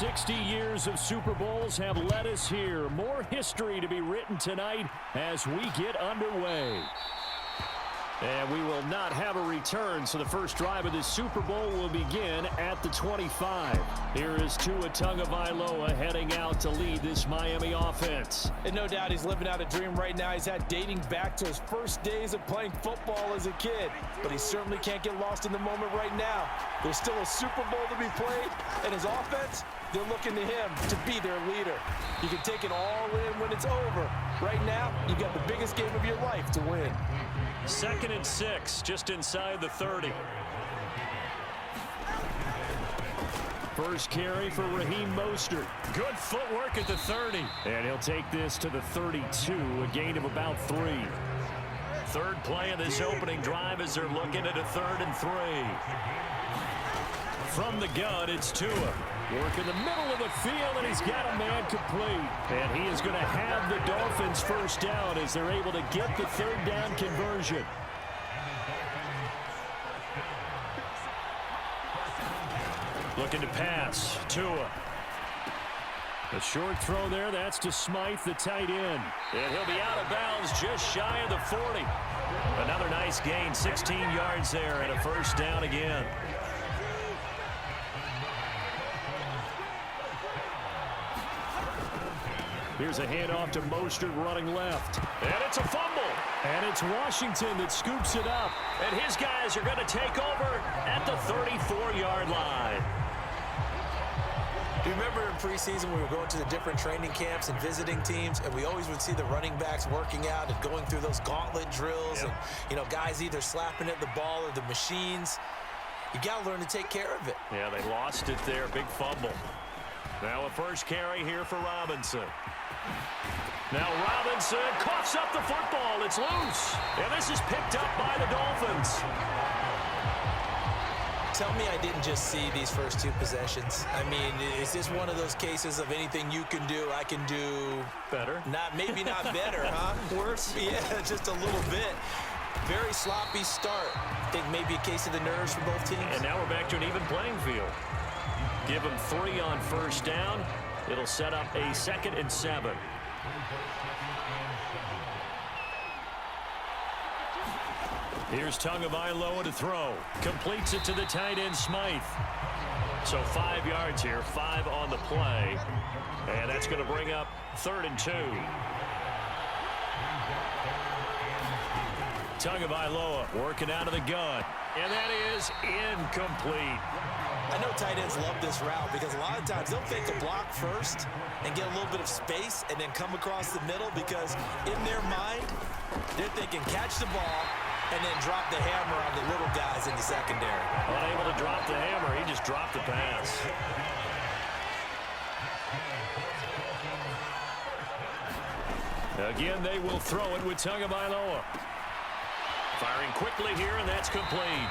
60 years of Super Bowls have led us here. More history to be written tonight as we get underway. And we will not have a return, so the first drive of this Super Bowl will begin at the 25. Here is Tua Tagovailoa heading out to lead this Miami offense. And no doubt he's living out a dream right now. He's had dating back to his first days of playing football as a kid. But he certainly can't get lost in the moment right now. There's still a Super Bowl to be played, and his offense, they're looking to him to be their leader. You can take it all in when it's over. Right now, you've got the biggest game of your life to win. 2nd and 6, just inside the 30. First carry for Raheem Mostert. Good footwork at the 30. And he'll take this to the 32, a gain of about 3. Third play of this opening drive as they're looking at a 3rd and 3. From the gun, it's Tua. Work in the middle of the field, and he's got a man complete. And he is going to have the Dolphins first down as they're able to get the 3rd down conversion. Looking to pass. Tua. A short throw there. That's to Smythe, the tight end. And he'll be out of bounds just shy of the 40. Another nice gain. 16 yards there and a first down again. Here's a handoff to Mostert running left. And it's a fumble. And it's Washington that scoops it up. And his guys are going to take over at the 34-yard line. Do you remember in preseason we were going to the different training camps and visiting teams, and we always would see the running backs working out and going through those gauntlet drills, and, you know, guys either slapping at the ball or the machines. You got to learn to take care of it. Yeah, they lost it there. Big fumble. Now a first carry here for Robinson. Now Robinson coughs up the football. It's loose. And this is picked up by the Dolphins. Tell me I didn't just see these first 2 possessions. I mean, is this one of those cases of anything you can do, I can do better? Maybe not better, huh? Worse? Yeah, just a little bit. Very sloppy start. I think maybe a case of the nerves for both teams. And now we're back to an even playing field. Give them 3 on first down. It'll set up a 2nd and 7. Here's Tagovailoa to throw. Completes it to the tight end, Smythe. So 5 yards here, 5 on the play. And that's going to bring up 3rd and 2. Tagovailoa working out of the gun. And that is incomplete. I know tight ends love this route because a lot of times they'll fake a block first and get a little bit of space and then come across the middle because in their mind, they're thinking catch the ball and then drop the hammer on the little guys in the secondary. Unable to drop the hammer, he just dropped the pass. Again, they will throw it with Tagovailoa. Firing quickly here, and that's complete.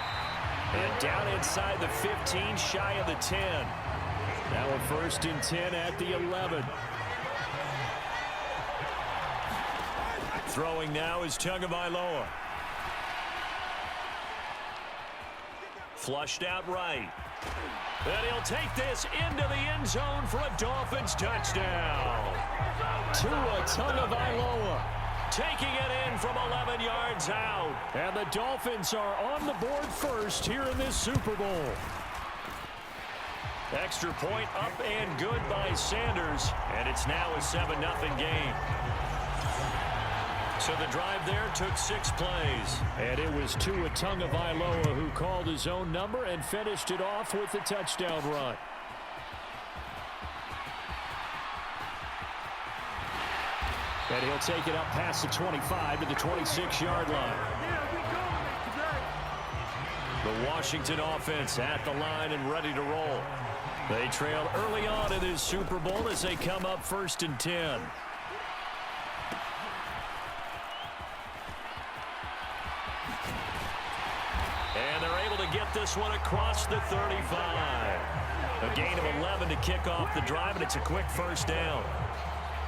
And down inside the 15, shy of the 10. Now a 1st and 10 at the 11. Throwing now is Tagovailoa. Flushed out right. And he'll take this into the end zone for a Dolphins touchdown. Tua Tagovailoa taking it in from 11 yards out. And the Dolphins are on the board first here in this Super Bowl. Extra point up and good by Sanders. And it's now a 7-0 game. So the drive there took 6 plays. And it was Tua Tagovailoa who called his own number and finished it off with a touchdown run. And he'll take it up past the 25 to the 26-yard line. The Washington offense at the line and ready to roll. They trail early on in this Super Bowl as they come up 1st and 10. And they're able to get this one across the 35. A gain of 11 to kick off the drive, and it's a quick first down.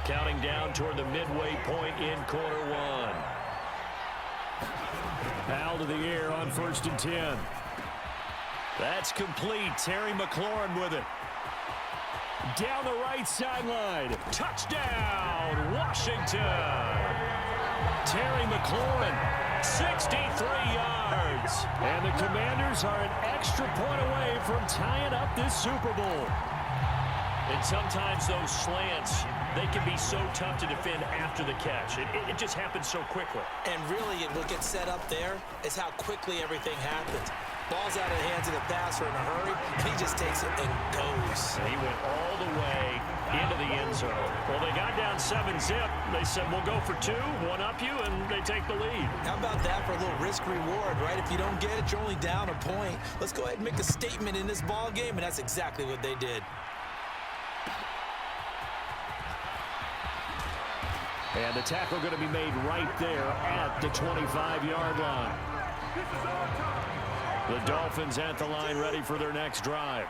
Counting down toward the midway point in quarter 1. Foul to the air on 1st and 10. That's complete. Terry McLaurin with it. Down the right sideline. Touchdown, Washington. Terry McLaurin, 63 yards. And the Commanders are an extra point away from tying up this Super Bowl. And sometimes those slants, they can be so tough to defend after the catch. It just happens so quickly. And really, what gets set up there is how quickly everything happens. Ball's out of the hands of the passer in a hurry, and he just takes it and goes. He went all the way into the end zone. Well, they got down 7-zip. They said, we'll go for 2, one up you, and they take the lead. How about that for a little risk-reward, right? If you don't get it, you're only down a point. Let's go ahead and make a statement in this ball game, and that's exactly what they did. And the tackle going to be made right there at the 25-yard line. The Dolphins at the line ready for their next drive.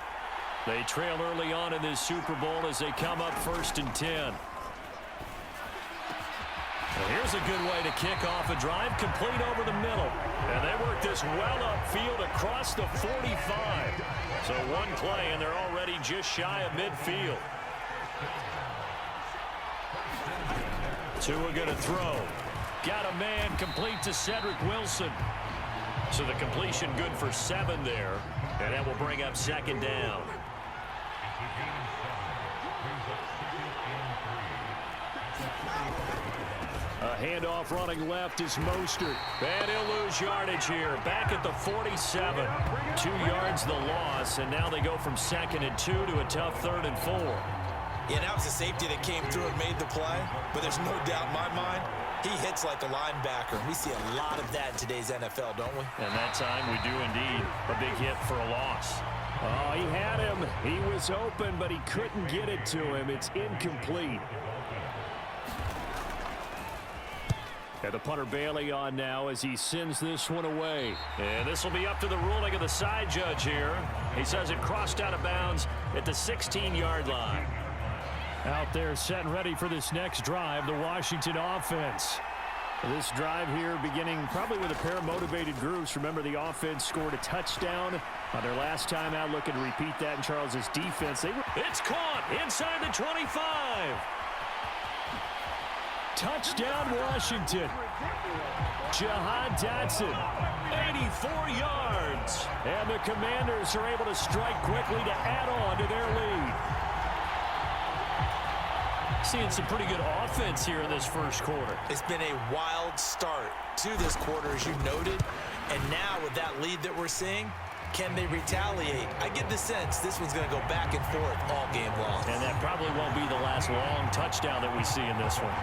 They trail early on in this Super Bowl as they come up 1st and 10. Well, here's a good way to kick off a drive, complete over the middle. And they work this well upfield across the 45. So one play, and they're already just shy of midfield. Tua going to throw. Got a man, complete to Cedric Wilson. So the completion good for 7 there. And that will bring up 2nd down. A handoff running left is Mostert. And he'll lose yardage here. Back at the 47. 2 yards the loss. And now they go from 2nd and 2 to a tough 3rd and 4. Yeah, that was a safety that came through and made the play. But there's no doubt in my mind, he hits like a linebacker. We see a lot of that in today's NFL, don't we? And that time we do indeed. A big hit for a loss. Oh, he had him. He was open, but he couldn't get it to him. It's incomplete. And the punter Bailey on now as he sends this one away. And this will be up to the ruling of the side judge here. He says it crossed out of bounds at the 16-yard line. Out there set and ready for this next drive, the Washington offense. This drive here beginning probably with a pair of motivated groups. Remember, the offense scored a touchdown on their last time out. Looking to repeat that in Charles's defense. It's caught inside the 25. Touchdown, Washington. Jahan Dotson, 84 yards. And the Commanders are able to strike quickly to add on to their lead. Seeing some pretty good offense here in this first quarter. It's been a wild start to this quarter, as you noted. And now with that lead that we're seeing, can they retaliate? I get the sense this one's going to go back and forth all game long. And that probably won't be the last long touchdown that we see in this one.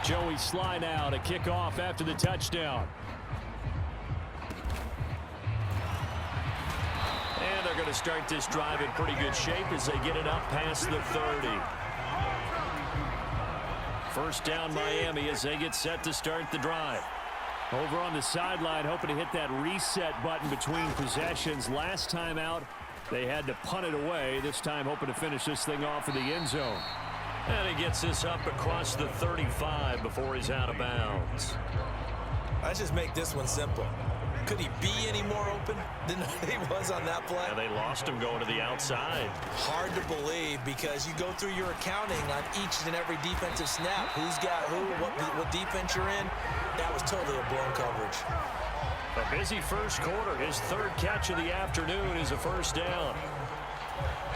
Joey Sly now to kick off after the touchdown. And they're going to start this drive in pretty good shape as they get it up past the 30. First down Miami as they get set to start the drive. Over on the sideline, hoping to hit that reset button between possessions. Last time out, they had to punt it away. This time hoping to finish this thing off in the end zone. And he gets this up across the 35 before he's out of bounds. Let's just make this one simple. Could he be any more open than he was on that play? And they lost him going to the outside. Hard to believe because you go through your accounting on each and every defensive snap. Who's got who, what defense you're in. That was totally a blown coverage. A busy first quarter. His 3rd catch of the afternoon is a first down.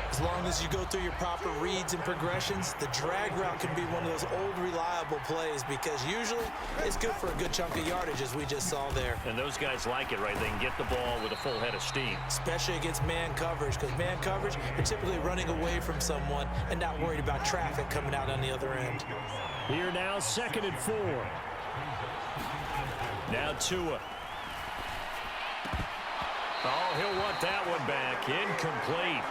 As long as you go through your proper reads and progressions, the drag route can be one of those old reliable plays because usually it's good for a good chunk of yardage, as we just saw there. And those guys like it, right? They can get the ball with a full head of steam. Especially against man coverage, because man coverage, you're typically running away from someone and not worried about traffic coming out on the other end. Here now, 2nd and 4. Now Tua. Oh, he'll want that one back. Incomplete.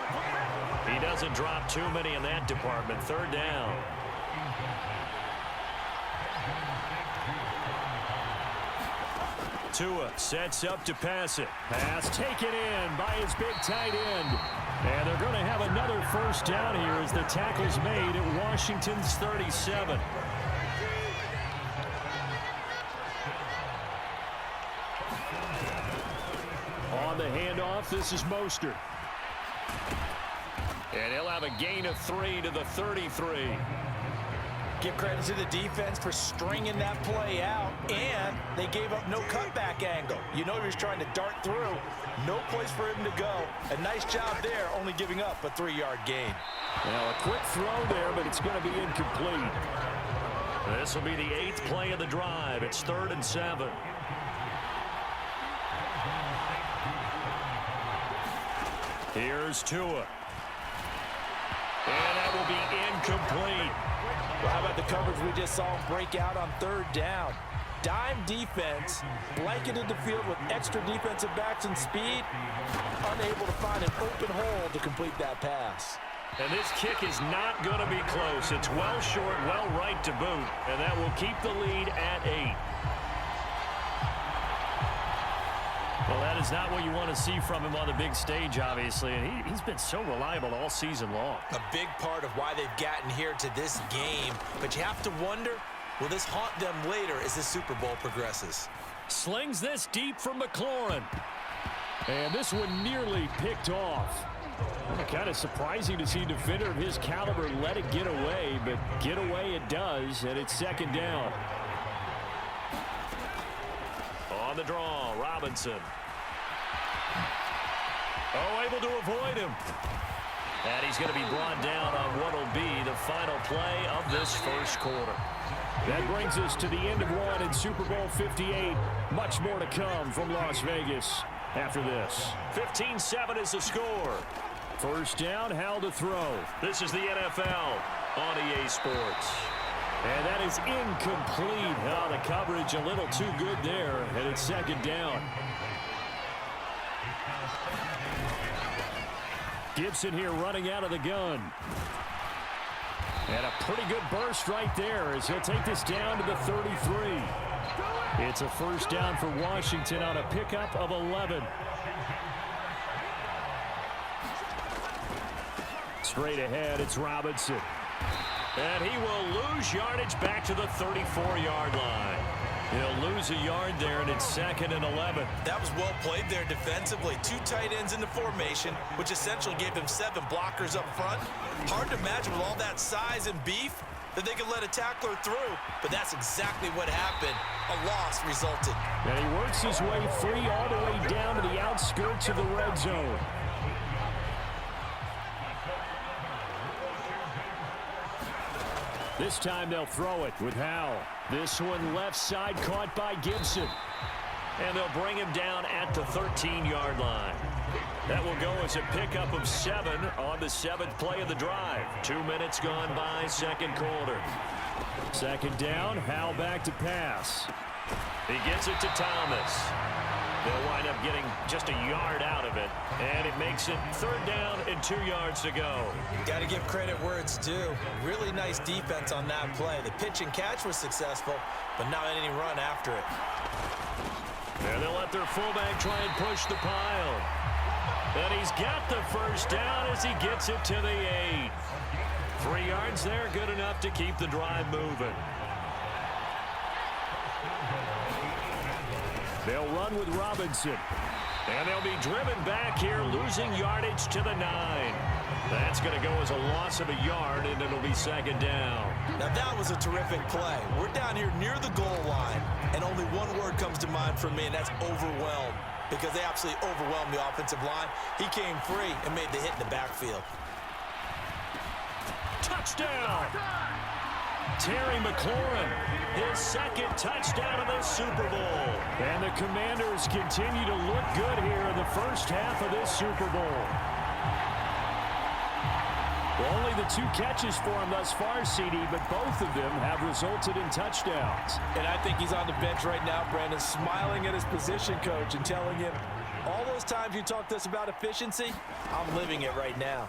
He doesn't drop too many in that department. 3rd down. Tua sets up to pass it. Pass taken in by his big tight end. And they're going to have another first down here as the tackle's made at Washington's 37. fourth. This is Mostert. And he'll have a gain of 3 to the 33. Give credit to the defense for stringing that play out, and they gave up no cutback angle. You know he was trying to dart through. No place for him to go. A nice job there, only giving up a 3-yard gain. Now a quick throw there, but it's going to be incomplete. This will be the 8th play of the drive. It's 3rd and 7. Here's Tua. And that will be incomplete. Well, how about the coverage we just saw him break out on 3rd down? Dime defense, blanketed the field with extra defensive backs and speed, unable to find an open hole to complete that pass. And this kick is not going to be close. It's well short, well right to boot, and that will keep the lead at 8. Well, that is not what you want to see from him on the big stage, obviously, and he's been so reliable all season long. A big part of why they've gotten here to this game, but you have to wonder, will this haunt them later as the Super Bowl progresses? Slings this deep from McLaurin. And this one nearly picked off. Kind of surprising to see a defender of his caliber let it get away, but get away it does, and it's 2nd down. On the draw, Robinson. Oh, able to avoid him. And he's going to be brought down on what will be the final play of this first quarter. That brings us to the end of one in Super Bowl 58. Much more to come from Las Vegas after this. 15-7 is the score. First down, Howell to throw. This is the NFL on EA Sports. And that is incomplete. Oh, the coverage a little too good there, and it's 2nd down. Gibson here running out of the gun. And a pretty good burst right there as he'll take this down to the 33. It's a first down for Washington on a pickup of 11. Straight ahead, it's Robinson. And he will lose yardage back to the 34-yard line. He'll lose a yard there, and it's 2nd and 11. That was well played there defensively. 2 tight ends in the formation, which essentially gave him 7 blockers up front. Hard to imagine with all that size and beef that they could let a tackler through, but that's exactly what happened. A loss resulted. And he works his way free all the way down to the outskirts of the red zone. This time they'll throw it with Howell. This one left side caught by Gibson. And they'll bring him down at the 13-yard line. That will go as a pickup of 7 on the 7th play of the drive. 2 minutes gone by, 2nd quarter. 2nd down, Howell back to pass. He gets it to Thomas. They'll wind up getting just a yard out of it. And it makes it 3rd down and 2 yards to go. Got to give credit where it's due. Really nice defense on that play. The pitch and catch was successful, but not any run after it. And they'll let their fullback try and push the pile. And he's got the first down as he gets it to the 8. 3 yards there, good enough to keep the drive moving. They'll run with Robinson. And they'll be driven back here, losing yardage to the 9. That's going to go as a loss of a yard, and it'll be 2nd down. Now that was a terrific play. We're down here near the goal line, and only one word comes to mind for me, and that's overwhelmed, because they absolutely overwhelmed the offensive line. He came free and made the hit in the backfield. Touchdown! Terry McLaurin, his 2nd touchdown of the Super Bowl. And the Commanders continue to look good here in the first half of this Super Bowl. Only the 2 catches for him thus far, CD, but both of them have resulted in touchdowns. And I think he's on the bench right now, Brandon, smiling at his position coach and telling him, all those times you talked to us about efficiency, I'm living it right now.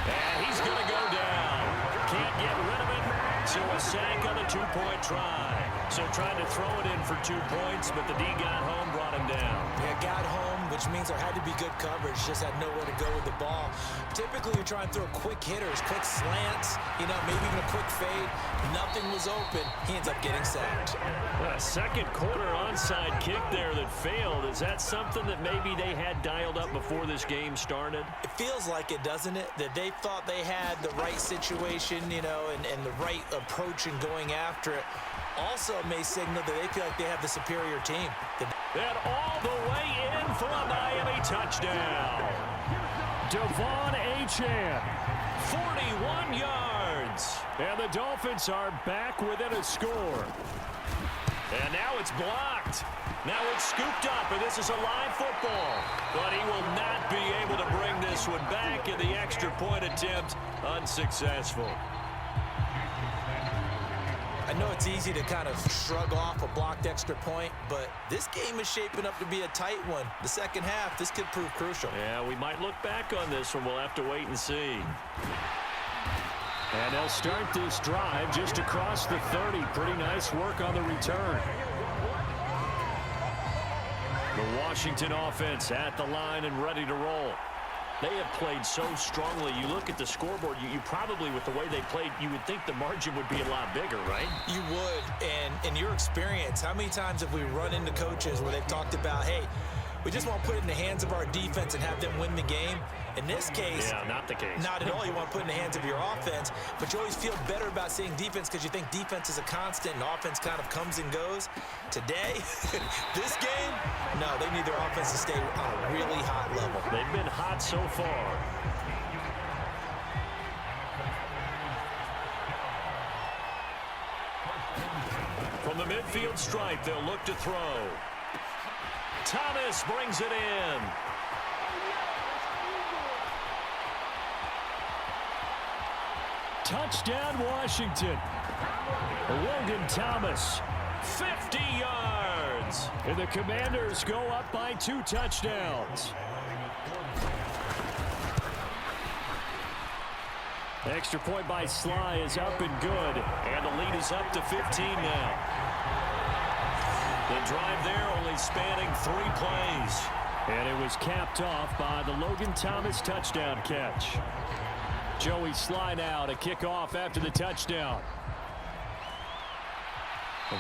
And he's going to go down. Can't get rid of it. So a sack on the two-point try. So trying to throw it in for 2 points, but the D got home, brought him down. Yeah, got home, which means there had to be good coverage. Just had nowhere to go with the ball. Typically, you're trying to throw quick hitters, quick slants, maybe even a quick fade. Nothing was open. He ends up getting sacked. A second quarter onside kick there that failed. Is that something that maybe they had dialed up before this game started? It feels like it, doesn't it? That they thought they had the right situation, and the right approach in going after it. Also may signal that they feel like they have the superior team. And all the way in for a Miami touchdown. Devon Achane, 41 yards. And the Dolphins are back within a score. And now it's blocked. Now it's scooped up, and this is a live football. But he will not be able to bring this one back, and the extra point attempt unsuccessful. I know it's easy to kind of shrug off a blocked extra point, but this game is shaping up to be a tight one. The second half, this could prove crucial. Yeah, we might look back on this one. We'll have to wait and see. And they'll start this drive just across the 30. Pretty nice work on the return. The Washington offense at the line and ready to roll. They have played so strongly. You look at the scoreboard, you probably, with the way they played, you would think the margin would be a lot bigger, right? You would. And in your experience, how many times have we run into coaches where they've talked about, hey, we just want to put it in the hands of our defense and have them win the game? In this case, yeah, not the case. Not at all. You want to put it in the hands of your offense, but you always feel better about seeing defense because you think defense is a constant and offense kind of comes and goes. Today, this game, no, they need their offense to stay on a really hot level. They've been hot so far. From the midfield stripe, they'll look to throw. Thomas brings it in. Touchdown, Washington. Logan Thomas, 50 yards. And the Commanders go up by 2 touchdowns. Extra point by Sly is up and good. And the lead is up to 15 now. The drive there only spanning 3 plays. And it was capped off by the Logan Thomas touchdown catch. Joey Sly now to kick off after the touchdown.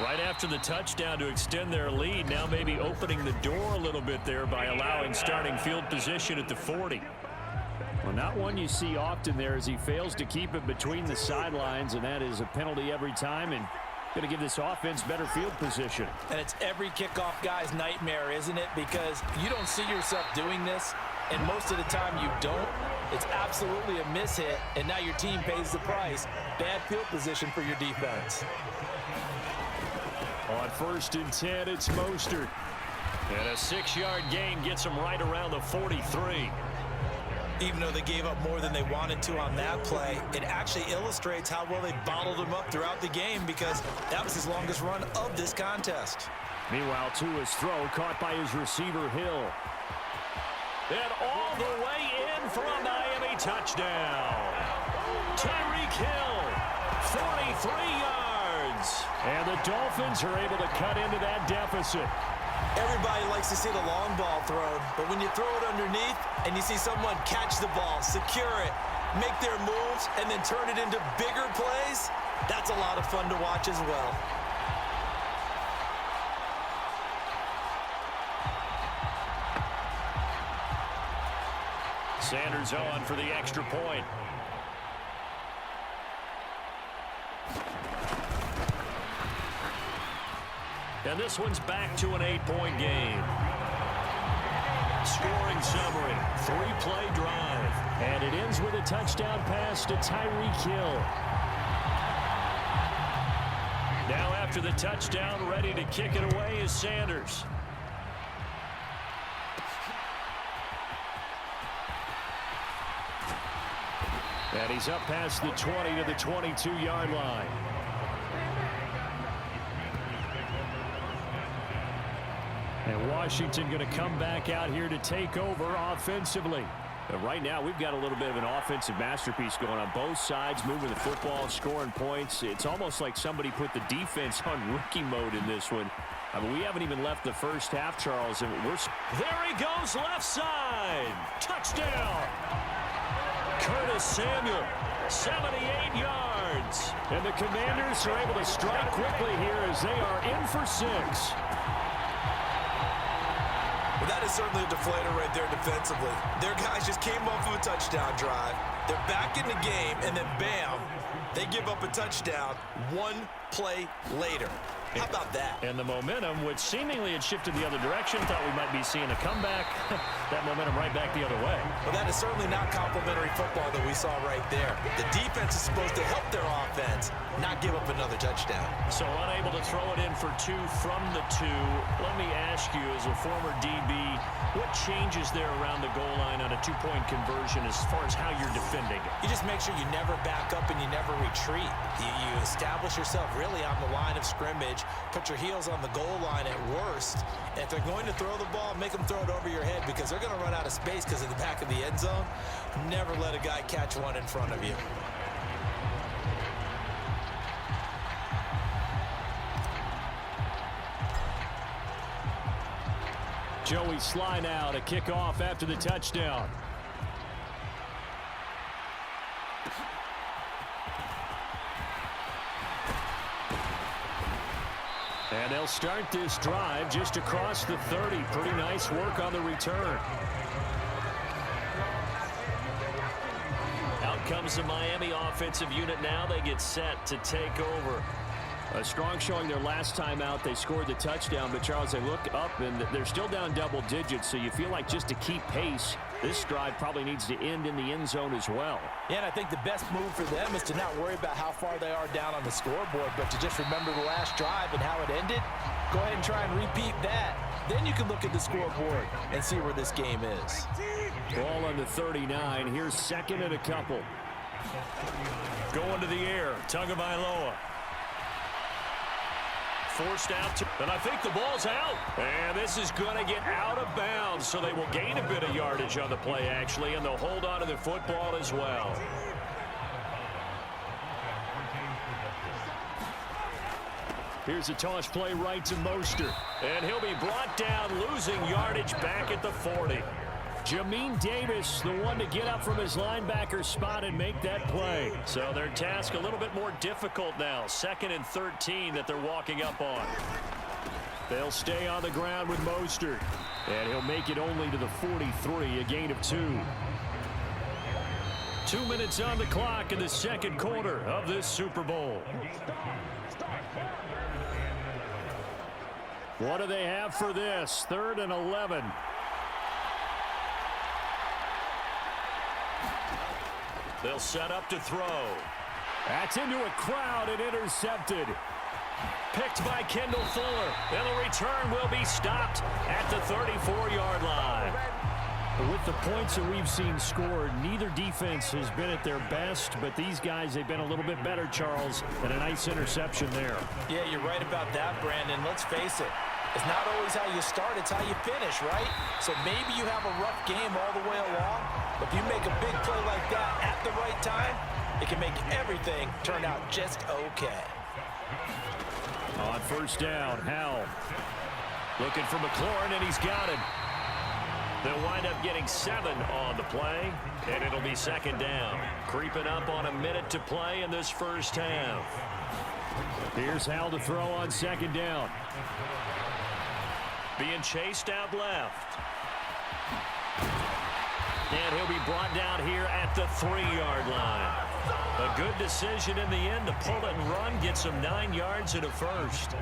Right after the touchdown to extend their lead, now maybe opening the door a little bit there by allowing starting field position at the 40. Well, not one you see often there as he fails to keep it between the sidelines, and that is a penalty every time, and going to give this offense better field position. And it's every kickoff guy's nightmare, isn't it? Because you don't see yourself doing this, and most of the time you don't. It's absolutely a mishit, and now your team pays the price. Bad field position for your defense. On 1st and 10, it's Mostert. And a 6-yard gain gets them right around the 43. Even though they gave up more than they wanted to on that play, it actually illustrates how well they bottled him up throughout the game because that was his longest run of this contest. Meanwhile, Tua's throw caught by his receiver, Hill. And all the way in for a Miami touchdown. Tyreek Hill, 43 yards. And the Dolphins are able to cut into that deficit. Everybody likes to see the long ball thrown, but when you throw it underneath and you see someone catch the ball, secure it, make their moves, and then turn it into bigger plays, that's a lot of fun to watch as well. Sanders on for the extra point. And this one's back to an 8-point game. Scoring summary, 3-play drive. And it ends with a touchdown pass to Tyreek Hill. Now after the touchdown, ready to kick it away is Sanders. And he's up past the 20 to the 22-yard line. And Washington going to come back out here to take over offensively. Right now, we've got a little bit of an offensive masterpiece going on both sides, moving the football, scoring points. It's almost like somebody put the defense on rookie mode in this one. I mean, we haven't even left the first half, Charles, and There he goes, left side. Touchdown. Curtis Samuel, 78 yards. And the Commanders are able to strike quickly here as they are in for 6. Well, that is certainly a deflator right there defensively. Their guys just came off of a touchdown drive. They're back in the game, and then bam, they give up a touchdown one play later. How about that? And the momentum, which seemingly had shifted the other direction, thought we might be seeing a comeback. That momentum right back the other way. Well, that is certainly not complimentary football that we saw right there. The defense is supposed to help their offense, not give up another touchdown. So unable to throw it in for 2 from the 2. Let me ask you, as a former DB, what changes there around the goal line on a 2-point conversion as far as how you're defending? You just make sure you never back up and you never retreat. You establish yourself really on the line of scrimmage, put your heels on the goal line at worst. And if they're going to throw the ball, make them throw it over your head because they're going to run out of space because of the back of the end zone. Never let a guy catch one in front of you. Joey Sly now to kick off after the touchdown. And they'll start this drive just across the 30. Pretty nice work on the return. Out comes the Miami offensive unit now. They get set to take over. A strong showing their last time out. They scored the touchdown, but Charles, they look up and they're still down double digits, so you feel like just to keep pace, this drive probably needs to end in the end zone as well. Yeah, and I think the best move for them is to not worry about how far they are down on the scoreboard, but to just remember the last drive and how it ended. Go ahead and try and repeat that. Then you can look at the scoreboard and see where this game is. Ball on the 39. Here's second and a couple. Going to the air, Tagovailoa. Forced out, and I think the ball's out. And this is going to get out of bounds, so they will gain a bit of yardage on the play, actually, and they'll hold on to the football as well. Here's a toss play right to Mostert. And he'll be brought down, losing yardage back at the 40. Jamin Davis, the one to get up from his linebacker spot and make that play. So their task a little bit more difficult now. 2nd and 13 that they're walking up on. They'll stay on the ground with Mostert. And he'll make it only to the 43, a gain of 2. 2 minutes on the clock in the second quarter of this Super Bowl. What do they have for this? 3rd and 11. They'll set up to throw. That's into a crowd and intercepted. Picked by Kendall Fuller. And the return will be stopped at the 34-yard line. With the points that we've seen scored, neither defense has been at their best, but these guys, they've been a little bit better, Charles, and a nice interception there. Yeah, you're right about that, Brandon. Let's face it. It's not always how you start, it's how you finish, right? So maybe you have a rough game all the way along, but if you make a big play like that at the right time, it can make everything turn out just okay. On first down, Howell looking for McLaurin, and he's got it. They'll wind up getting 7 on the play, and it'll be 2nd down. Creeping up on a minute to play in this first half. Here's Howell to throw on 2nd down. Being chased out left. And he'll be brought down here at the 3-yard line. A good decision in the end to pull it and run, get some 9 yards and a first.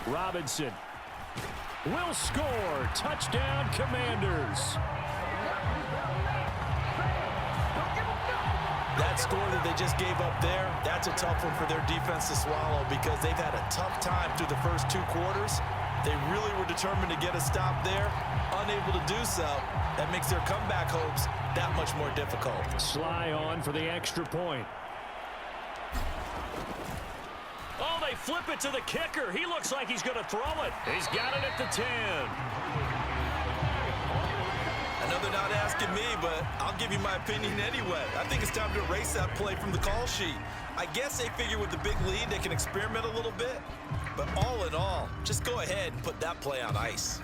Robinson will score. Touchdown, Commanders. That score that they just gave up there, that's a tough one for their defense to swallow because they've had a tough time through the first 2 quarters. They really were determined to get a stop there, unable to do so. That makes their comeback hopes that much more difficult. Sly on for the extra point. Oh, they flip it to the kicker. He looks like he's going to throw it. He's got it at the 10. asking me, but I'll give you my opinion anyway. I think it's time to erase that play from the call sheet. I guess they figure with the big lead, they can experiment a little bit. But all in all, just go ahead and put that play on ice.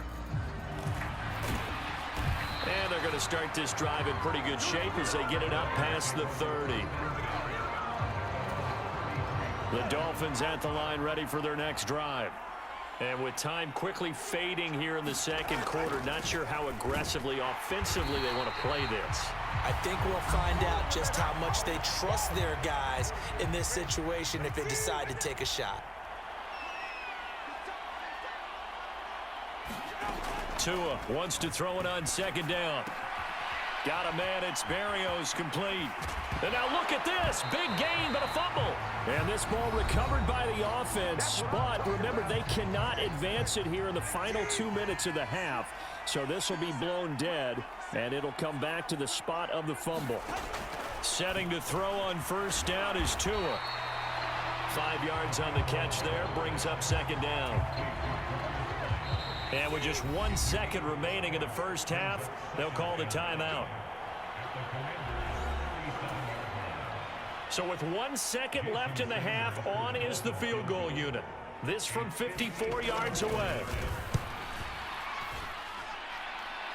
And they're going to start this drive in pretty good shape as they get it up past the 30. The Dolphins at the line ready for their next drive. And with time quickly fading here in the second quarter, not sure how aggressively, offensively they want to play this. I think we'll find out just how much they trust their guys in this situation if they decide to take a shot. Tua wants to throw it on second down. Got a man, it's Barrios, complete. And now look at this, big gain but a fumble. And this ball recovered by the offense, but remember they cannot advance it here in the final 2 minutes of the half. So this will be blown dead, and it'll come back to the spot of the fumble. Setting to throw on first down is Tua. 5 yards on the catch there, brings up second down. And with just 1 second remaining in the first half, they'll call the timeout. So with 1 second left in the half, on is the field goal unit. This from 54 yards away.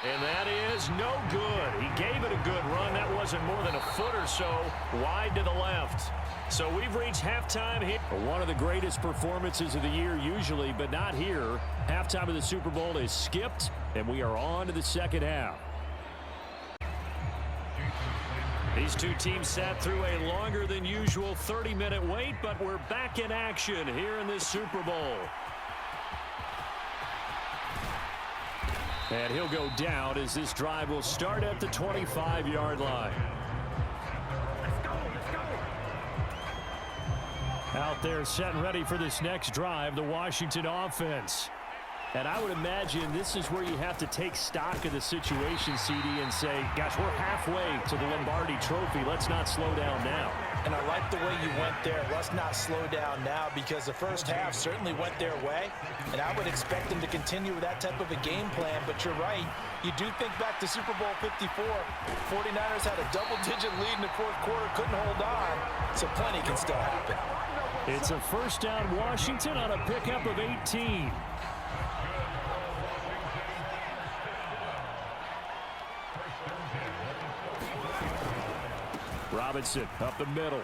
And that is no good. He gave it a good run. That wasn't more than a foot or so wide to the left. So we've reached halftime here. One of the greatest performances of the year usually, but not here. Halftime of the Super Bowl is skipped, and we are on to the second half. These two teams sat through a longer than usual 30-minute wait, but we're back in action here in this Super Bowl. And he'll go down as this drive will start at the 25-yard line. Out there set and ready for this next drive, the Washington offense. And I would imagine this is where you have to take stock of the situation, CD, and say, gosh, we're halfway to the Lombardi Trophy. Let's not slow down now. And I like the way you went there. Let's not slow down now, because the first half certainly went their way. And I would expect them to continue with that type of a game plan. But you're right. You do think back to Super Bowl 54. 49ers had a double-digit lead in the fourth quarter, couldn't hold on. So plenty can still happen. It's a first down Washington on a pickup of 18. Robinson up the middle.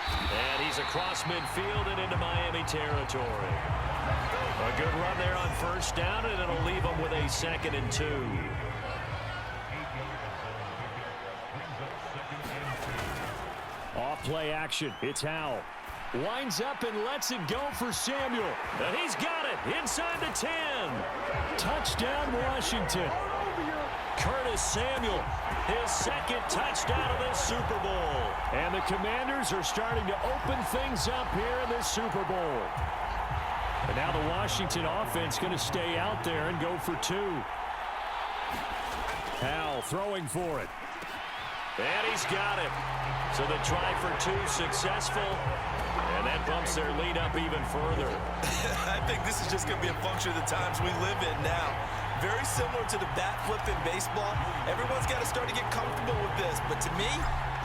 And he's across midfield and into Miami territory. A good run there on first down, and it'll leave them with a 2nd and 2. Off play action. It's Howell. Winds up and lets it go for Samuel. And he's got it inside the 10. Touchdown, Washington. Curtis Samuel, his 2nd touchdown of this Super Bowl. And the Commanders are starting to open things up here in this Super Bowl. And now the Washington offense going to stay out there and go for 2. Howell throwing for it. And he's got it. So the try for 2 successful. And that bumps their lead up even further. I think this is just going to be a function of the times we live in now. Very similar to the bat flip in baseball. Everyone's got to start to get comfortable with this. But to me,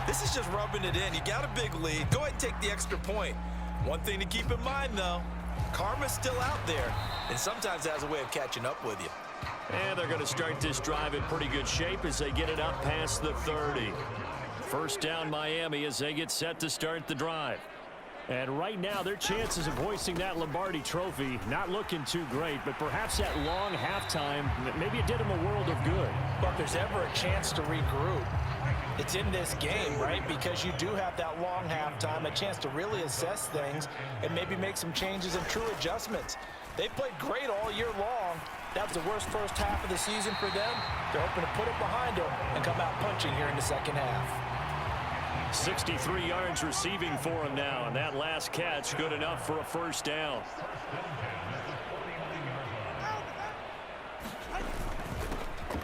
this is just rubbing it in. You got a big lead. Go ahead and take the extra point. One thing to keep in mind, though, karma's still out there. And sometimes it has a way of catching up with you. And they're going to start this drive in pretty good shape as they get it up past the 30. First down Miami as they get set to start the drive. And right now, their chances of hoisting that Lombardi Trophy not looking too great, but perhaps that long halftime, maybe it did them a world of good. But if there's ever a chance to regroup, it's in this game, right? Because you do have that long halftime, a chance to really assess things and maybe make some changes and true adjustments. They played great all year long. That was the worst first half of the season for them. They're hoping to put it behind them and come out punching here in the second half. 63 yards receiving for him now, and that last catch good enough for a first down.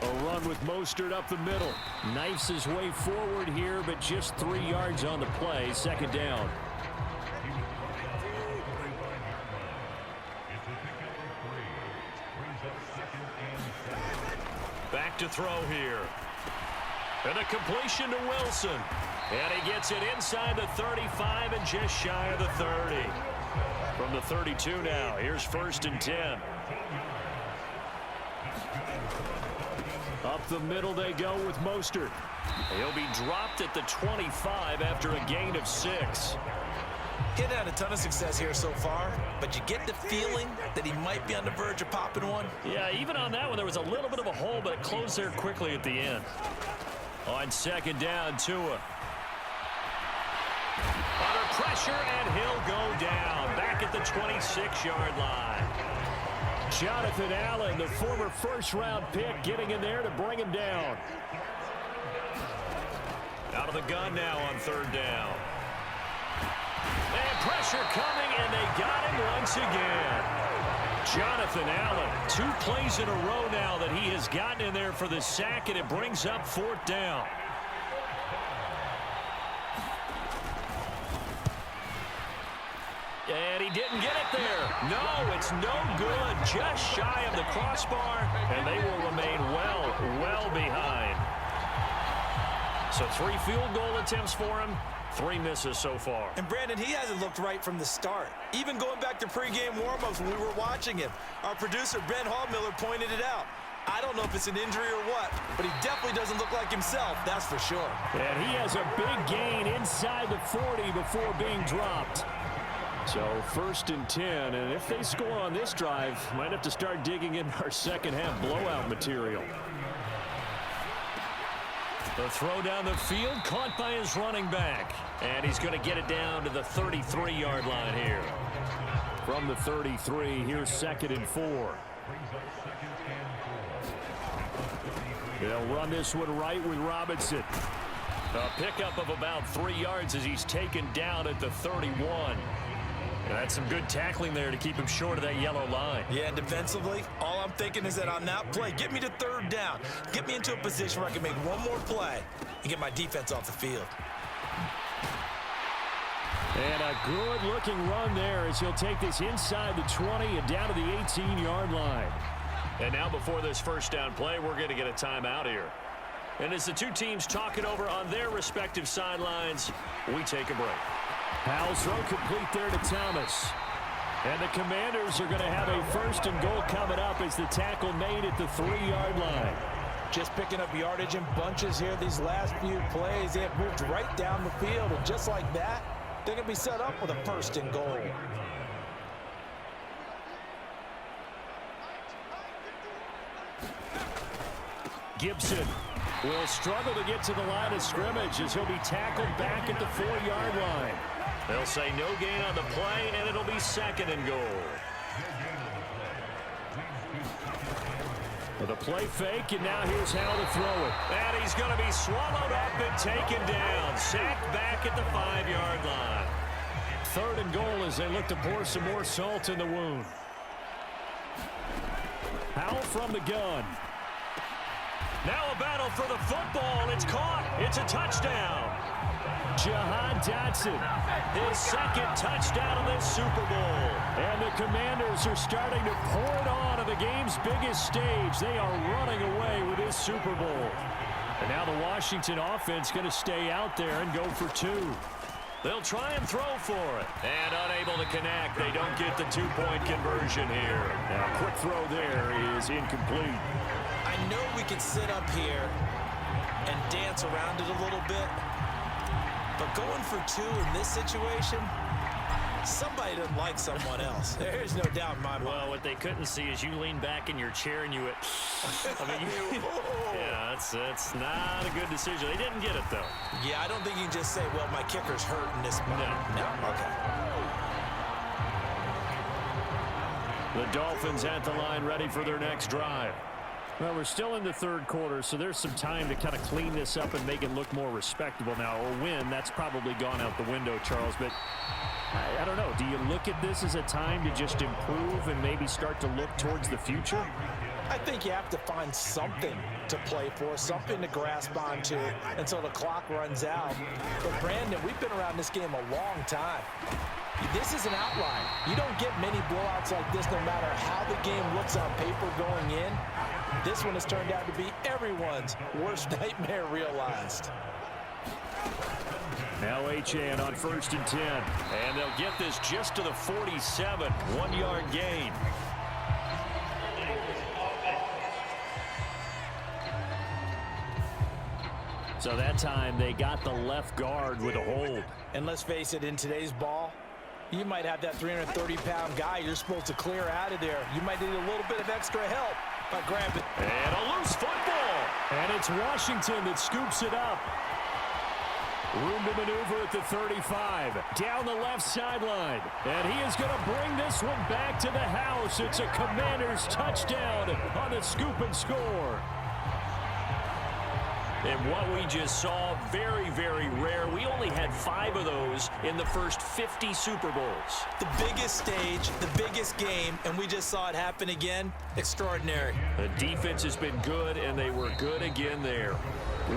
A run with Mostert up the middle. Knifes his way forward here, but just 3 yards on the play. Second down. Back to throw here. And a completion to Wilson. And he gets it inside the 35 and just shy of the 30. From the 32 now, here's 1st and 10. Up the middle they go with Mostert. He'll be dropped at the 25 after a gain of 6. He hadn't had a ton of success here so far, but you get the feeling that he might be on the verge of popping one. Yeah, even on that one, there was a little bit of a hole, but it closed there quickly at the end. On 2nd down, Tua. Under pressure, and he'll go down. Back at the 26-yard line. Jonathan Allen, the former first-round pick, getting in there to bring him down. Out of the gun now on 3rd down. And pressure coming, and they got him once again. Jonathan Allen, 2 plays in a row now that he has gotten in there for the sack, and it brings up 4th down. And he didn't get it there. No, it's no good. Just shy of the crossbar, and they will remain well behind. So 3 field goal attempts for him, 3 misses so far. And Brandon, he hasn't looked right from the start. Even going back to pregame warmups when we were watching him, our producer Ben Hallmiller pointed it out. I don't know if it's an injury or what, but he definitely doesn't look like himself, that's for sure. And he has a big gain inside the 40 before being dropped. So 1st and 10, and if they score on this drive, might have to start digging in our second-half blowout material. The throw down the field, caught by his running back. And he's going to get it down to the 33-yard line here. From the 33, here's 2nd and 4. They'll run this one right with Robinson. A pickup of about 3 yards as he's taken down at the 31. That's some good tackling there to keep him short of that yellow line. Yeah, defensively, all I'm thinking is that on that play, get me to 3rd down. Get me into a position where I can make one more play and get my defense off the field. And a good-looking run there as he'll take this inside the 20 and down to the 18-yard line. And now before this 1st down play, we're going to get a timeout here. And as the 2 teams talk it over on their respective sidelines, we take a break. Powell's throw complete there to Thomas. And the Commanders are going to have a 1st and goal coming up as the tackle made at the 3-yard line. Just picking up yardage in bunches here these last few plays. They have moved right down the field, and just like that, they're going to be set up with a 1st and goal. Gibson will struggle to get to the line of scrimmage as he'll be tackled back at the 4-yard line. They'll say no gain on the play, and it'll be 2nd and goal. With a play fake, and now here's how to throw it. And he's going to be swallowed up and taken down. Sacked back at the 5-yard line. 3rd and goal as they look to pour some more salt in the wound. Powell from the gun. Now a battle for the football. It's caught. It's a touchdown. Jahan Dotson, his 2nd touchdown of this Super Bowl. And the Commanders are starting to pour it on the game's biggest stage. They are running away with this Super Bowl. And now the Washington offense going to stay out there and go for 2. They'll try and throw for it. And unable to connect. They don't get the 2-point conversion here. Now a quick throw there is incomplete. I know we can sit up here and dance around it a little bit, but going for 2 in this situation, somebody doesn't like someone else. There's no doubt in my mind. Well, what they couldn't see is you lean back in your chair and you went, yeah, that's not a good decision. They didn't get it, though. Yeah, I don't think you can just say, well, my kicker's hurt in this spot. No, okay. The Dolphins at the line ready for their next drive. Well, we're still in the 3rd quarter, so there's some time to kind of clean this up and make it look more respectable now. Or win, that's probably gone out the window, Charles. But I don't know. Do you look at this as a time to just improve and maybe start to look towards the future? I think you have to find something to play for, something to grasp onto until the clock runs out. But, Brandon, we've been around this game a long time. This is an outlier. You don't get many blowouts like this no matter how the game looks on paper going in. This one has turned out to be everyone's worst nightmare realized. Now Achane on 1st and 10. And they'll get this just to the 47. 1-yard gain. So that time they got the left guard with a hold. And let's face it, in today's ball, you might have that 330-pound guy you're supposed to clear out of there. You might need a little bit of extra help by grabbing. And a loose football. And it's Washington that scoops it up. Room to maneuver at the 35. Down the left sideline. And he is going to bring this one back to the house. It's a Commanders touchdown on the scoop and score. And what we just saw, very, very rare. We only had 5 of those in the first 50 Super Bowls. The biggest stage, the biggest game, and we just saw it happen again. Extraordinary. The defense has been good, and they were good again there.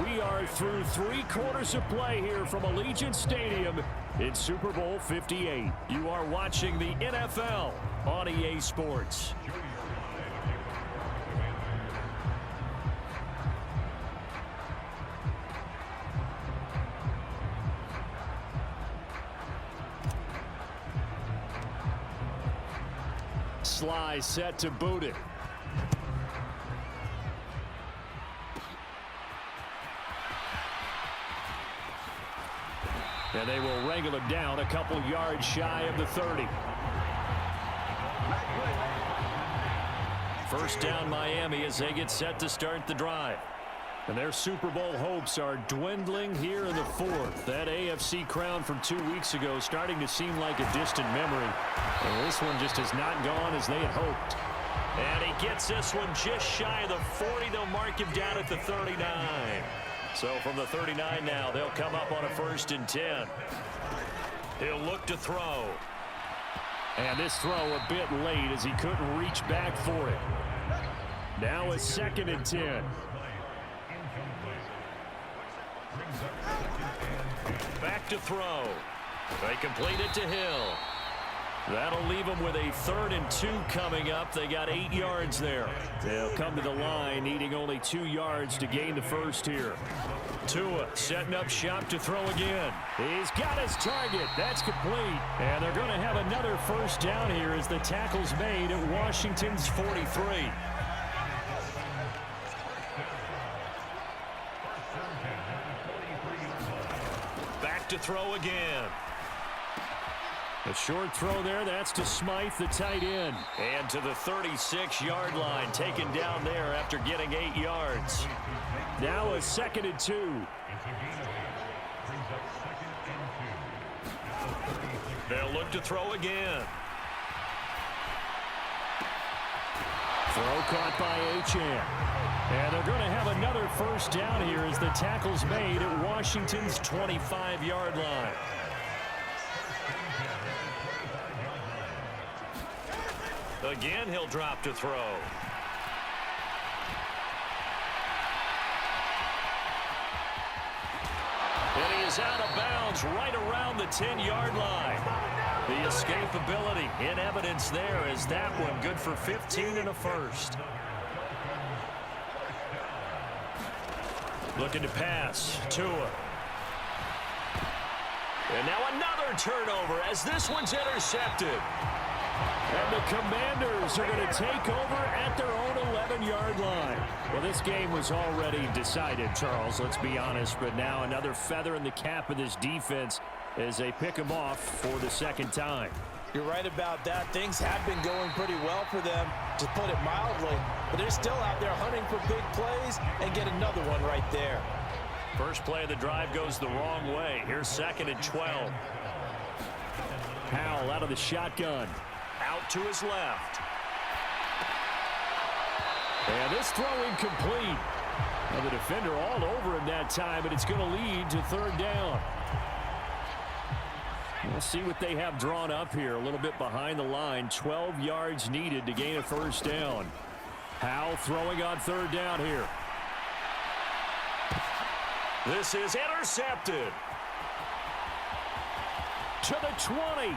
We are through 3 quarters of play here from Allegiant Stadium in Super Bowl 58. You are watching the NFL on EA Sports. Sly set to boot it. And they will wrangle him down a couple yards shy of the 30. First down Miami as they get set to start the drive. And their Super Bowl hopes are dwindling here in the 4th. That AFC crown from 2 weeks ago starting to seem like a distant memory. And this one just has not gone as they had hoped. And he gets this one just shy of the 40. They'll mark him down at the 39. So from the 39 now, they'll come up on a 1st and 10. He'll look to throw. And this throw a bit late as he couldn't reach back for it. Now a 2nd and 10. Back to throw. They complete it to Hill. That'll leave them with a 3rd and 2 coming up. They got 8 yards there. They'll come to the line needing only 2 yards to gain the first here. Tua setting up shop to throw again. He's got his target. That's complete. And they're going to have another first down here as the tackle's made at Washington's 43. Back to throw again. A short throw there. That's to Smythe, the tight end. And to the 36-yard line, taken down there after getting 8 yards. Now a 2nd and 2. They'll look to throw again. Throw caught by Achane. And they're going to have another first down here as the tackle's made at Washington's 25-yard line. Again, he'll drop to throw. And he is out of bounds right around the 10-yard line. The escapability in evidence there as that one good for 15 and a first. Looking to pass. Tua. And now another turnover as this one's intercepted. And the Commanders are going to take over at their own 11-yard line. Well, this game was already decided, Charles, let's be honest. But now another feather in the cap of this defense as they pick them off for the 2nd time. You're right about that. Things have been going pretty well for them, to put it mildly. But they're still out there hunting for big plays and get another one right there. First play of the drive goes the wrong way. Here's 2nd and 12. Howell out of the shotgun. Out to his left. And this throw incomplete. Now the defender all over him that time, but it's going to lead to 3rd down. We'll see what they have drawn up here. A little bit behind the line. 12 yards needed to gain a first down. Howell throwing on 3rd down here. This is intercepted. To the 20.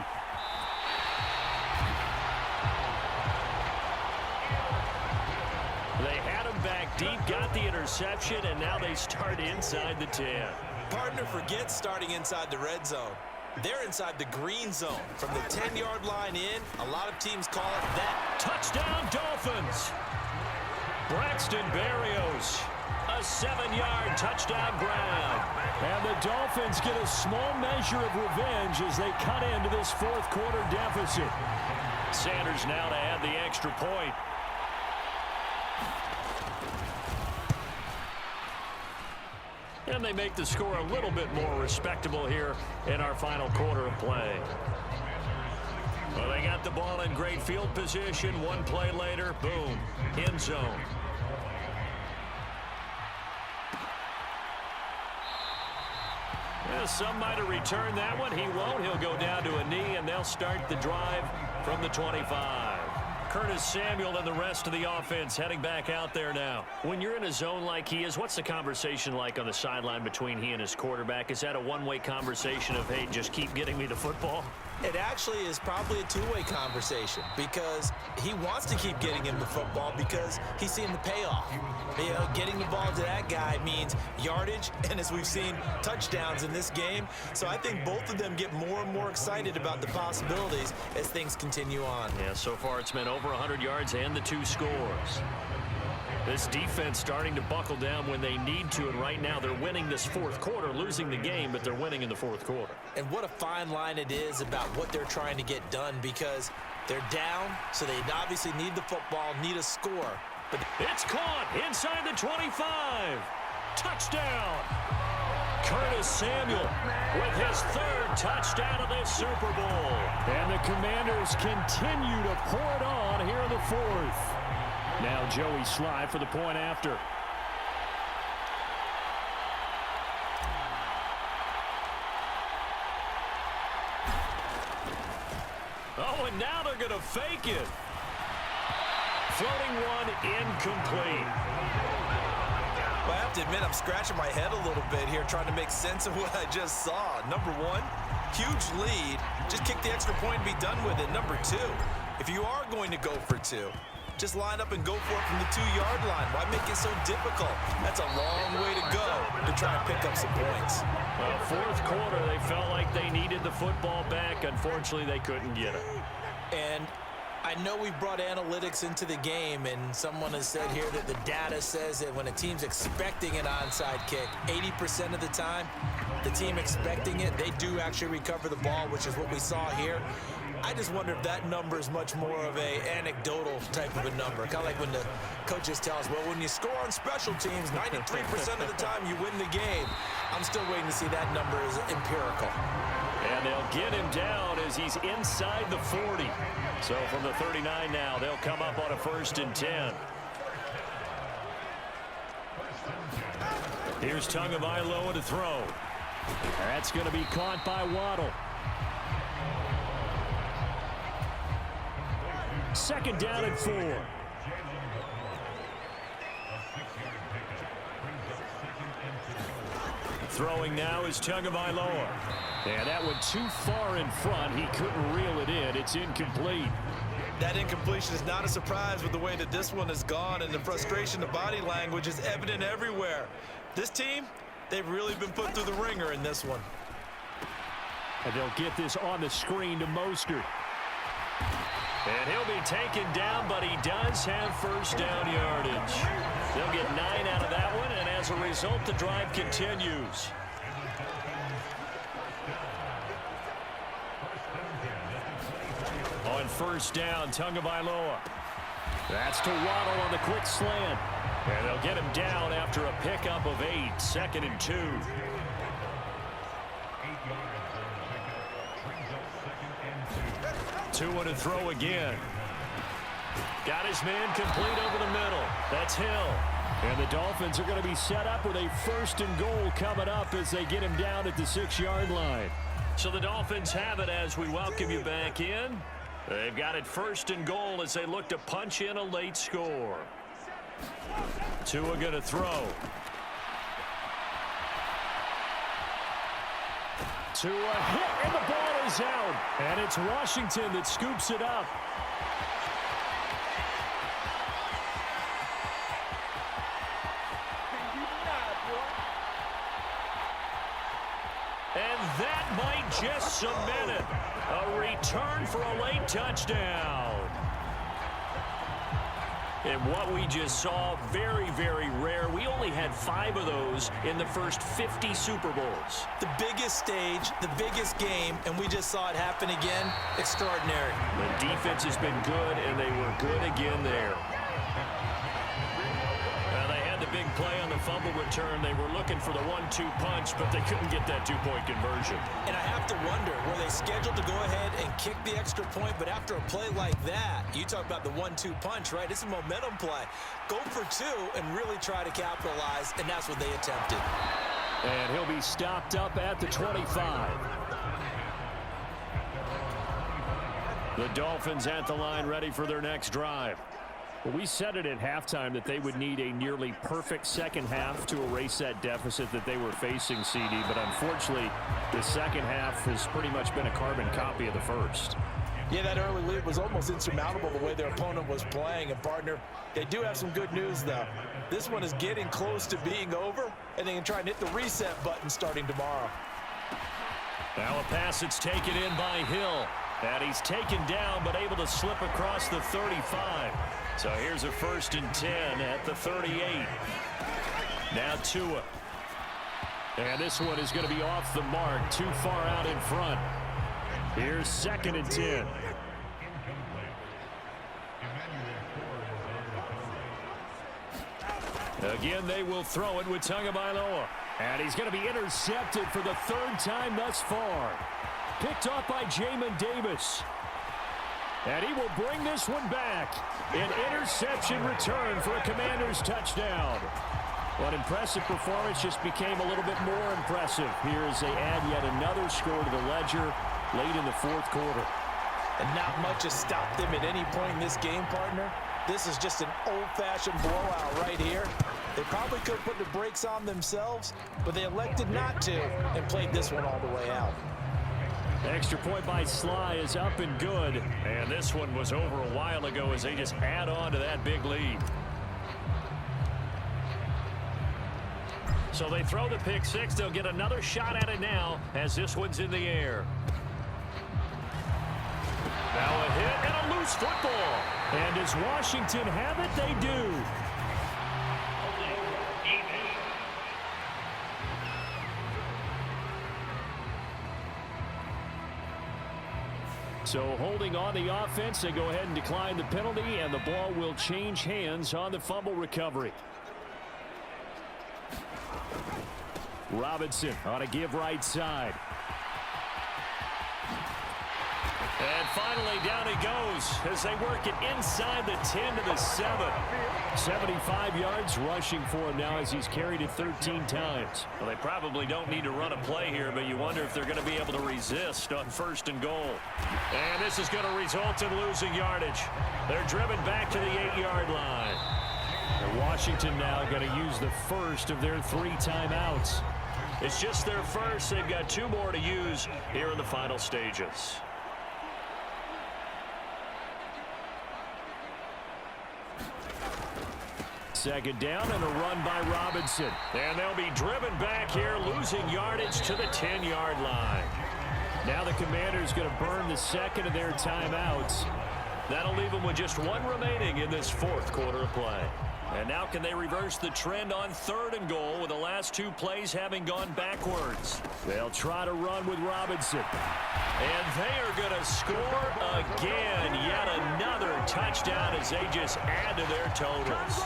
They had him deep, got the interception, and now they start inside the 10. Partner forgets starting inside the red zone. They're inside the green zone. From the 10-yard line in, a lot of teams call it that. Touchdown, Dolphins. Braxton Berrios, a 7-yard touchdown grab. And the Dolphins get a small measure of revenge as they cut into this fourth quarter deficit. Sanders now to add the extra point. And they make the score a little bit more respectable here in our final quarter of play. Well, they got the ball in great field position. One play later, boom, end zone. Well, some might have returned that one. He won't. He'll go down to a knee, and they'll start the drive from the 25. Curtis Samuel and the rest of the offense heading back out there now. When you're in a zone like he is, what's the conversation like on the sideline between he and his quarterback? Is that a one-way conversation of, hey, just keep getting me the football? It actually is probably a two-way conversation because he wants to keep getting him the football because he's seeing the payoff. You know, getting the ball to that guy means yardage, and as we've seen, touchdowns in this game. So I think both of them get more and more excited about the possibilities as things continue on. Yeah, so far it's been over 100 yards and the 2 scores. This defense starting to buckle down when they need to, and right now they're winning this fourth quarter, losing the game, but they're winning in the fourth quarter. And what a fine line it is about what they're trying to get done because they're down, so they obviously need the football, need a score. But it's caught inside the 25. Touchdown. Curtis Samuel with his 3rd touchdown of this Super Bowl. And the Commanders continue to pour it on here in the fourth. Now Joey Sly for the point after. Oh, and now they're going to fake it. Floating one, incomplete. Well, I have to admit, I'm scratching my head a little bit here trying to make sense of what I just saw. Number one, huge lead. Just kick the extra point and be done with it. Number two, if you are going to go for 2, just line up and go for it from the 2-yard line. Why make it so difficult? That's a long way to go to try and pick up some points. Well, fourth quarter, they felt like they needed the football back. Unfortunately, they couldn't get it. And I know we've brought analytics into the game, and someone has said here that the data says that when a team's expecting an onside kick, 80% of the time, the team expecting it, they do actually recover the ball, which is what we saw here. I just wonder if that number is much more of a anecdotal type of a number. Kind of like when the coaches tell us, well, when you score on special teams, 93% of the time you win the game. I'm still waiting to see that number is empirical. And they'll get him down as he's inside the 40. So from the 39 now, they'll come up on a 1st and 10. Here's Tagovailoa to throw. That's going to be caught by Waddle. 2nd down and 4. Throwing now is Tagovailoa. Yeah, that went too far in front. He couldn't reel it in. It's incomplete. That incompletion is not a surprise with the way that this one has gone, and the frustration, the body language is evident everywhere. This team, they've really been put through the ringer in this one. And they'll get this on the screen to Mostert. And he'll be taken down, but he does have 1st down yardage. They'll get 9 out of that one, and as a result, the drive continues. On 1st down, Tagovailoa. That's to Waddle on the quick slant. And they'll get him down after a pickup of 8, 2nd and 2. Tua to throw again. Got his man complete over the middle. That's Hill. And the Dolphins are going to be set up with a 1st and goal coming up as they get him down at the 6-yard line. So the Dolphins have it as we welcome you back in. They've got it 1st and goal as they look to punch in a late score. Tua going to throw. Tua hit, and the ball is out. And it's Washington that scoops it up. that might just cement it. A return for a late touchdown. And what we just saw, very, very rare. We only had 5 of those in the first 50 Super Bowls. The biggest stage, the biggest game, and we just saw it happen again. Extraordinary. The defense has been good, and they were good again there. They had the big play on the fumble return. They were looking for the 1-2 punch, but they couldn't get that two-point conversion. And I have to wonder, were they scheduled to go ahead and kick the extra point? But after a play like that, you talk about the 1-2 punch, right? It's a momentum play. Go for 2 and really try to capitalize, and that's what they attempted. And he'll be stopped up at the 25. The Dolphins at the line, ready for their next drive. Well, we said it at halftime that they would need a nearly perfect second half to erase that deficit that they were facing, CD. But unfortunately, the second half has pretty much been a carbon copy of the first. Yeah, that early lead was almost insurmountable the way their opponent was playing. And, partner, they do have some good news, though. This one is getting close to being over, and they can try and hit the reset button starting tomorrow. Now a pass that's taken in by Hill. And he's taken down, but able to slip across the 35. So here's a 1st and 10 at the 38. Now Tua. And this one is going to be off the mark, too far out in front. Here's 2nd and 10. Again, they will throw it with Tagovailoa. And he's going to be intercepted for the 3rd time thus far. Picked off by Jamin Davis. And he will bring this one back. An interception return for a Commanders touchdown. What impressive performance just became a little bit more impressive here as they add yet another score to the ledger late in the 4th quarter. And not much has stopped them at any point in this game, partner. This is just an old-fashioned blowout right here. They probably could have put the brakes on themselves, but they elected not to and played this one all the way out. Extra point by Sly is up and good. And this one was over a while ago as they just add on to that big lead. So they throw the pick 6. They'll get another shot at it now as this one's in the air. Now a hit and a loose football. And does Washington have it? They do. So holding on the offense, they go ahead and decline the penalty, and the ball will change hands on the fumble recovery. Robinson on a give right side. And finally down he goes as they work it inside the 10 to the 7. 75 yards rushing for him now as he's carried it 13 times. Well, they probably don't need to run a play here, but you wonder if they're going to be able to resist on 1st and goal. And this is going to result in losing yardage. They're driven back to the 8-yard line. And Washington now going to use the first of their 3 timeouts. It's just their first. They've got 2 more to use here in the final stages. Second down and a run by Robinson. And they'll be driven back here, losing yardage to the 10-yard line. Now the Commanders going to burn the second of their timeouts. That'll leave them with just 1 remaining in this 4th quarter of play. And now can they reverse the trend on 3rd and goal with the last 2 plays having gone backwards? They'll try to run with Robinson. And they are going to score again. Yet another touchdown as they just add to their totals.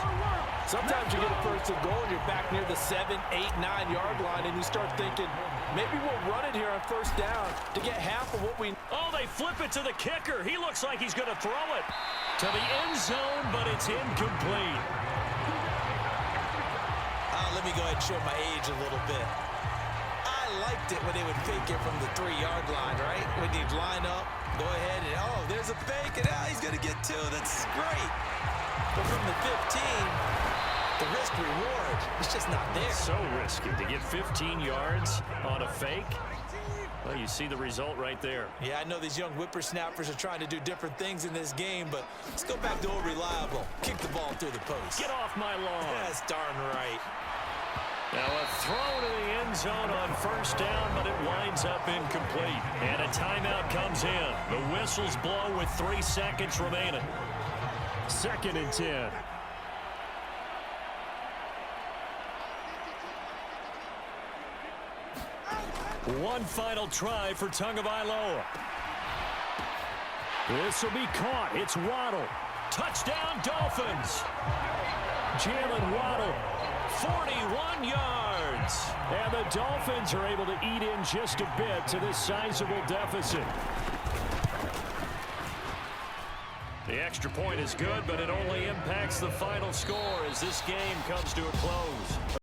Sometimes you get a 1st and goal and you're back near the 7, 8, 9-yard line and you start thinking, maybe we'll run it here on 1st down to get half of what we... Oh, they flip it to the kicker. He looks like he's going to throw it to the end zone, but it's incomplete. Let me go ahead and show my age a little bit. I liked it when they would fake it from the 3-yard line, right? When you'd line up, go ahead and, oh, there's a fake, and now he's going to get 2. That's great. But from the 15, the risk-reward is just not there. So risky to get 15 yards on a fake. Well, you see the result right there. Yeah, I know these young whippersnappers are trying to do different things in this game, but let's go back to old reliable. Kick the ball through the post. Get off my lawn. That's darn right. Now a throw to the end end zone on first down, but it winds up incomplete. And a timeout comes in. The whistles blow with 3 seconds remaining. 2nd and 10. One final try for Tagovailoa. This will be caught. It's Waddle. Touchdown, Dolphins. Jalen Waddle, 41 yards. And the Dolphins are able to eat in just a bit to this sizable deficit. The extra point is good, but it only impacts the final score as this game comes to a close.